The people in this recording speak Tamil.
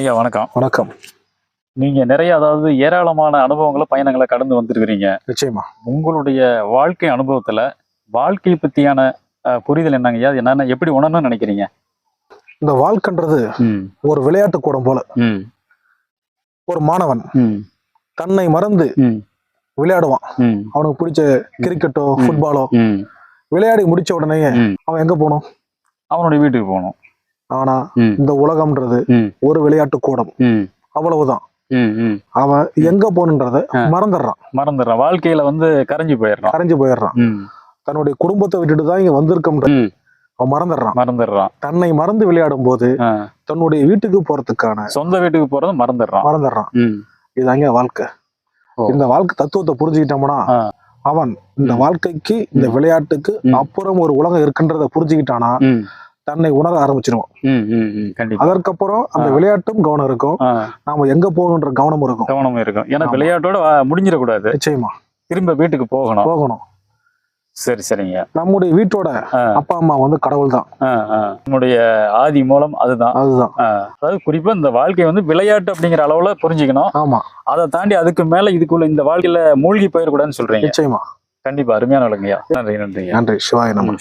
ஐயா வணக்கம். வணக்கம். நீங்க நிறைய ஏராளமான அனுபவங்களை பயணங்களை கடந்து வந்திருக்கிறீங்க. நிச்சயமா. உங்களுடைய வாழ்க்கை அனுபவத்துல வாழ்க்கை பத்தியான புரிதல் என்னங்க ஐயா? என்னன்னு எப்படி உணரணும்னு நினைக்கிறீங்க? இந்த வாழ்க்கைன்றது ஒரு விளையாட்டு கூடம் போல. ஒரு மாணவன் தன்னை மறந்து விளையாடுவான். அவனுக்கு பிடிச்ச கிரிக்கெட்டோ ஃபுட்பாலோ விளையாடி முடிச்ச உடனே அவன் எங்க போகணும்? அவனுடைய வீட்டுக்கு போகணும். ஆனா இந்த உலகம்ன்றது ஒரு விளையாட்டு கூடம், அவ்வளவுதான். அவன் எங்க போகணுன்றத மறந்துடுறான். வாழ்க்கையில கரைஞ்சு போயிடுறான். தன்னுடைய குடும்பத்தை விட்டுட்டு தான் இங்க வந்திருக்கோம்ன்ற அவன் மறந்துடுறான். தன்னை மறந்து விளையாடும் போது தன்னுடைய வீட்டுக்கு போறதுக்கான சொந்த வீட்டுக்கு போறது மறந்துடுறான். இதுதாங்க வாழ்க்கை. இந்த வாழ்க்கை தத்துவத்தை புரிஞ்சுக்கிட்டோம்னா அவன் இந்த வாழ்க்கைக்கு இந்த விளையாட்டுக்கு அப்புறம் ஒரு உலகம் இருக்குன்றத புரிஞ்சுக்கிட்டானா தன்னை உணர ஆரம்பிச்சிருவான். அதற்கப்புறம் அந்த விளையாட்டும் கவனம் இருக்கும், நாம எங்க போகணுன்ற கவனம் இருக்கும். ஏன்னா விளையாட்டோட முடிஞ்சிடக்கூடாது. நிச்சயமா திரும்ப வீட்டுக்கு போகணும். சரி சரிங்க. நம்முடைய வீட்டோட அப்பா அம்மா கடவுள் தான். நம்முடைய ஆதி மூலம் அதுதான். அதாவது குறிப்பா இந்த வாழ்க்கை விளையாட்டு அப்படிங்கிற அளவுல புரிஞ்சுக்கணும். ஆமா. அதை தாண்டி அதுக்கு மேல இதுக்குள்ள இந்த வாழ்க்கையில மூழ்கி போயிடக்கூடாதுன்னு சொல்றீங்க. நிச்சயமா. கண்டிப்பா அருமையான விளங்கய்யா. நன்றி. சிவாய நம.